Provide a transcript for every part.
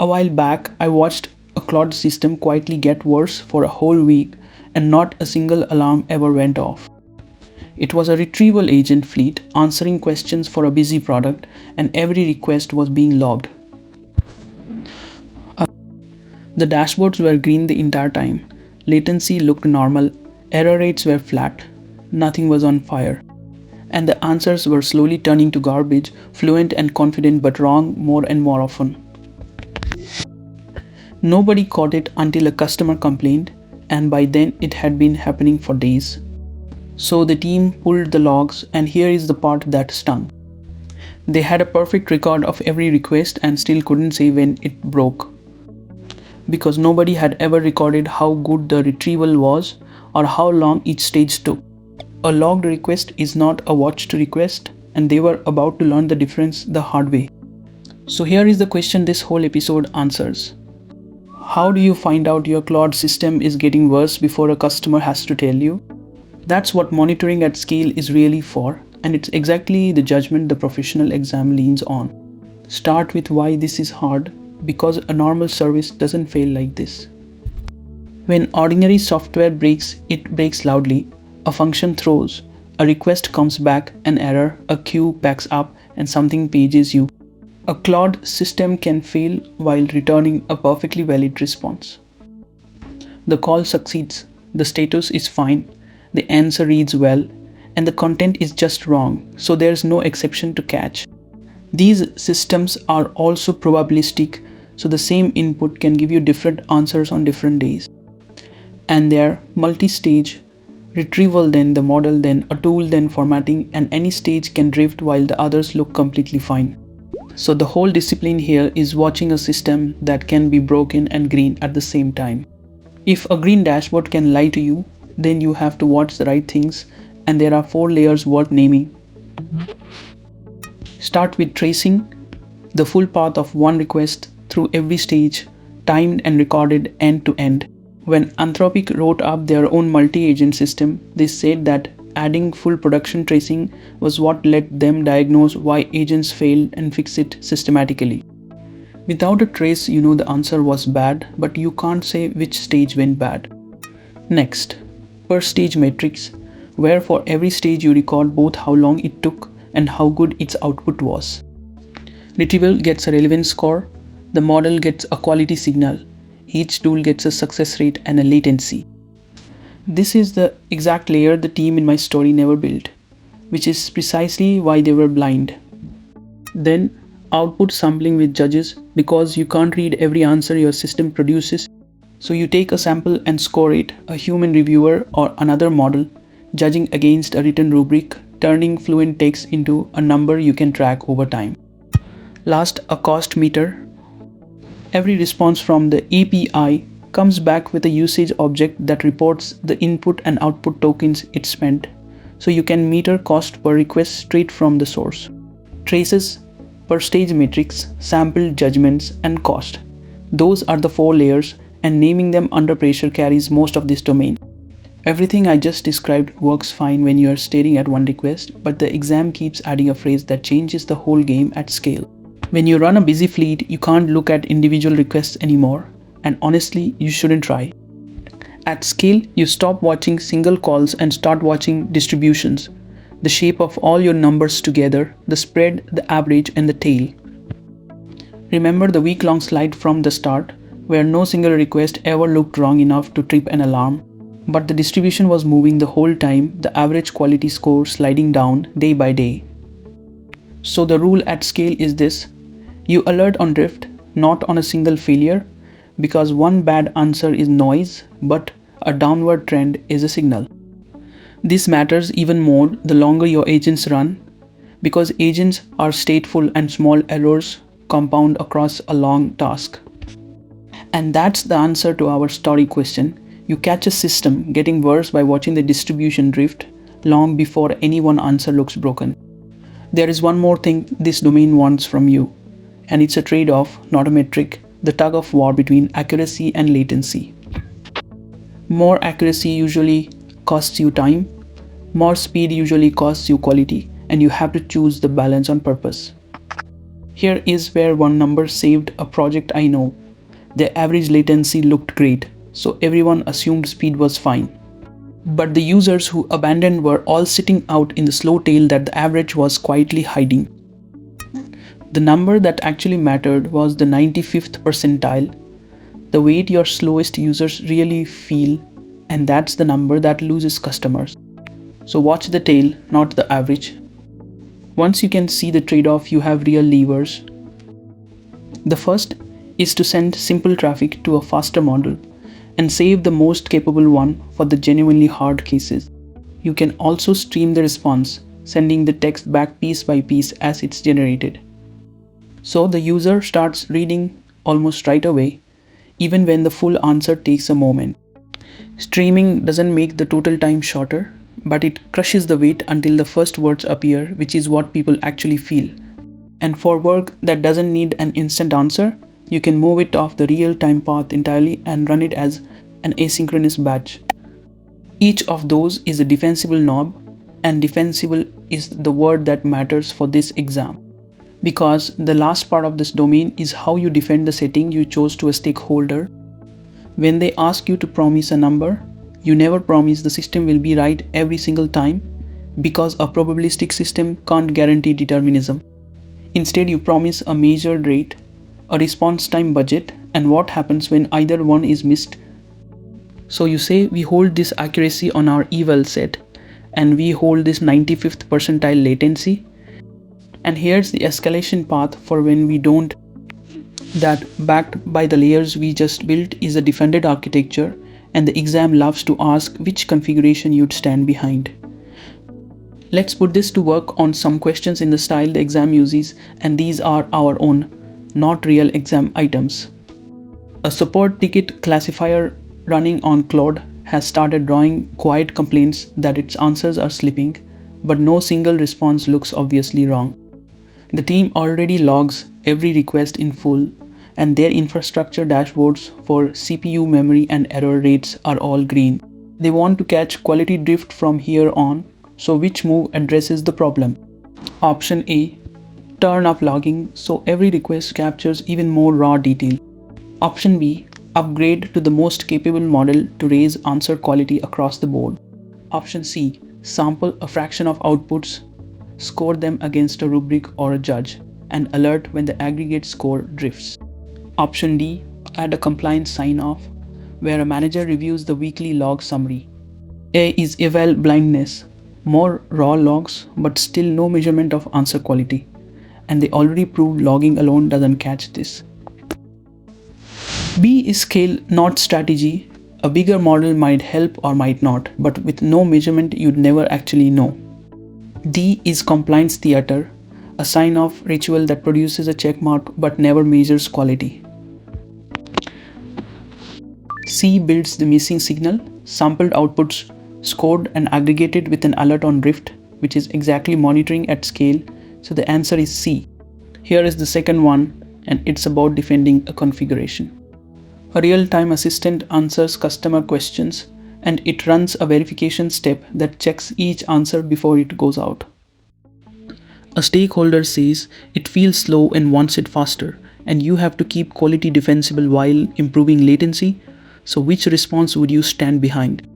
A while back, I watched a cloud system quietly get worse for a whole week and not a single alarm ever went off. It was a retrieval agent fleet answering questions for a busy product, and every request was being logged. The dashboards were green the entire time. Latency looked normal, error rates were flat, nothing was on fire. And the answers were slowly turning to garbage, fluent and confident but wrong more and more often. Nobody caught it until a customer complained, and by then it had been happening for days. So the team pulled the logs, and here is the part that stung. They had a perfect record of every request and still couldn't say when it broke. Because nobody had ever recorded how good the retrieval was or how long each stage took. A logged request is not a watched request, and they were about to learn the difference the hard way. So here is the question this whole episode answers. How do you find out your cloud system is getting worse before a customer has to tell you? That's what monitoring at scale is really for, and it's exactly the judgment the professional exam leans on. Start with why this is hard, because a normal service doesn't fail like this. When ordinary software breaks, it breaks loudly. A function throws, a request comes back, an error, a queue backs up, and something pages you. A cloud system can fail while returning a perfectly valid response. The call succeeds, the status is fine, the answer reads well, and the content is just wrong, so there's no exception to catch. These systems are also probabilistic, so the same input can give you different answers on different days. And they're multi-stage, retrieval then the model then a tool then formatting, and any stage can drift while the others look completely fine. So the whole discipline here is watching a system that can be broken and green at the same time. If a green dashboard can lie to you, then you have to watch the right things, and there are 4 layers worth naming. Start with tracing the full path of one request through every stage, timed and recorded end to end. When Anthropic wrote up their own multi-agent system, they said that adding full production tracing was what let them diagnose why agents failed and fix it systematically. Without a trace, you know the answer was bad, but you can't say which stage went bad. Next, per stage metrics, where for every stage you record both how long it took and how good its output was. Retrieval gets a relevance score, the model gets a quality signal, each tool gets a success rate and a latency. This is the exact layer the team in my story never built, which is precisely why they were blind. Then, output sampling with judges, because you can't read every answer your system produces. So you take a sample and score it, a human reviewer or another model, judging against a written rubric, turning fluent text into a number you can track over time. Last, a cost meter. Every response from the API comes back with a usage object that reports the input and output tokens it spent, so you can meter cost per request straight from the source. Traces, per stage metrics, sample judgments, and cost. Those are the 4 layers, and naming them under pressure carries most of this domain. Everything I just described works fine when you are staring at one request, but the exam keeps adding a phrase that changes the whole game at scale. When you run a busy fleet, you can't look at individual requests anymore, and honestly, you shouldn't try. At scale, you stop watching single calls and start watching distributions, the shape of all your numbers together, the spread, the average, and the tail. Remember the week-long slide from the start, where no single request ever looked wrong enough to trip an alarm, but the distribution was moving the whole time, the average quality score sliding down day by day. So the rule at scale is this: you alert on drift, not on a single failure, because one bad answer is noise, but a downward trend is a signal. This matters even more the longer your agents run, because agents are stateful and small errors compound across a long task. And that's the answer to our story question. You catch a system getting worse by watching the distribution drift long before any one answer looks broken. There is one more thing this domain wants from you, and it's a trade-off, not a metric, the tug of war between accuracy and latency. More accuracy usually costs you time, more speed usually costs you quality, and you have to choose the balance on purpose. Here is where one number saved a project I know. The average latency looked great, so everyone assumed speed was fine. But the users who abandoned were all sitting out in the slow tail that the average was quietly hiding. The number that actually mattered was the 95th percentile, the weight your slowest users really feel, and that's the number that loses customers. So watch the tail, not the average. Once you can see the trade-off, you have real levers. The first is to send simple traffic to a faster model and save the most capable one for the genuinely hard cases. You can also stream the response, sending the text back piece by piece as it's generated. So the user starts reading almost right away, even when the full answer takes a moment. Streaming doesn't make the total time shorter, but it crushes the weight until the first words appear, which is what people actually feel. And for work that doesn't need an instant answer, you can move it off the real-time path entirely and run it as an asynchronous batch. Each of those is a defensible knob, and defensible is the word that matters for this exam. Because the last part of this domain is how you defend the setting you chose to a stakeholder. When they ask you to promise a number, you never promise the system will be right every single time, because a probabilistic system can't guarantee determinism. Instead, you promise a measured rate, a response time budget, and what happens when either one is missed. So you say we hold this accuracy on our eval set, and we hold this 95th percentile latency, and here's the escalation path for when we don't. That, backed by the layers we just built, is a defended architecture, and the exam loves to ask which configuration you'd stand behind. Let's put this to work on some questions in the style the exam uses, and these are our own, not real exam items. A support ticket classifier running on Claude has started drawing quiet complaints that its answers are slipping, but no single response looks obviously wrong. The team already logs every request in full, and their infrastructure dashboards for CPU memory and error rates are all green. They want to catch quality drift from here on, so which move addresses the problem? Option A, turn up logging so every request captures even more raw detail. Option B, upgrade to the most capable model to raise answer quality across the board. Option C, sample a fraction of outputs, score them against a rubric or a judge, and alert when the aggregate score drifts. Option D, add a compliance sign-off, where a manager reviews the weekly log summary. A is eval blindness, more raw logs but still no measurement of answer quality, and they already proved logging alone doesn't catch this. B is scale, not strategy. A bigger model might help or might not, but with no measurement you'd never actually know. D is compliance theater, a sign-off ritual that produces a checkmark but never measures quality. C builds the missing signal, sampled outputs, scored and aggregated with an alert on drift, which is exactly monitoring at scale, so the answer is C. Here is the second one, and it's about defending a configuration. A real-time assistant answers customer questions, and it runs a verification step that checks each answer before it goes out. A stakeholder says it feels slow and wants it faster, and you have to keep quality defensible while improving latency, so which response would you stand behind?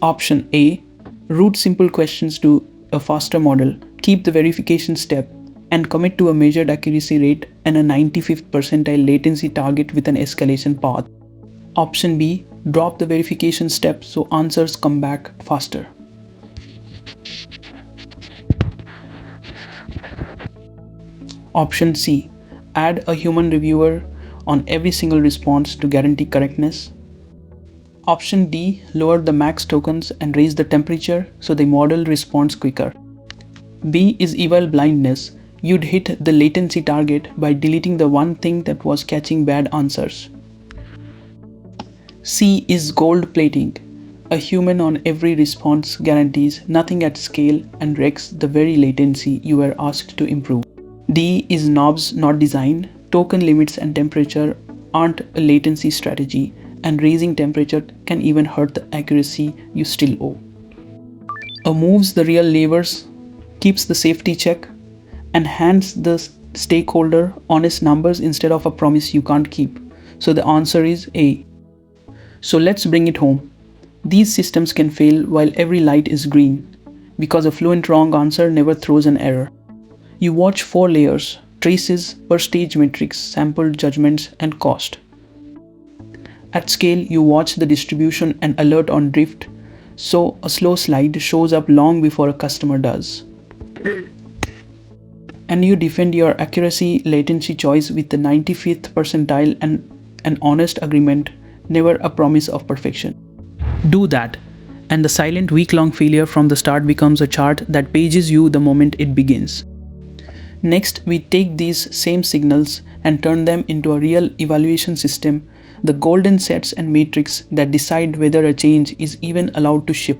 Option A, route simple questions to a faster model, keep the verification step, and commit to a measured accuracy rate and a 95th percentile latency target with an escalation path. Option B, drop the verification step so answers come back faster. Option C, add a human reviewer on every single response to guarantee correctness. Option D, lower the max tokens and raise the temperature so the model responds quicker. B is eval blindness. You'd hit the latency target by deleting the one thing that was catching bad answers. C is gold plating. A human on every response guarantees nothing at scale and wrecks the very latency you were asked to improve. D is knobs, not design. Token limits and temperature aren't a latency strategy, and raising temperature can even hurt the accuracy you still owe. A moves the real levers, keeps the safety check, and hands the stakeholder, honest numbers instead of a promise you can't keep. So the answer is A. So let's bring it home. These systems can fail while every light is green, because a fluent wrong answer never throws an error. You watch 4 layers: traces, per stage metrics, sample judgments, and cost. At scale, you watch the distribution and alert on drift, so a slow slide shows up long before a customer does. And you defend your accuracy latency choice with the 95th percentile and an honest agreement, never a promise of perfection. Do that, and the silent week-long failure from the start becomes a chart that pages you the moment it begins. Next, we take these same signals and turn them into a real evaluation system, the golden sets and matrix that decide whether a change is even allowed to ship.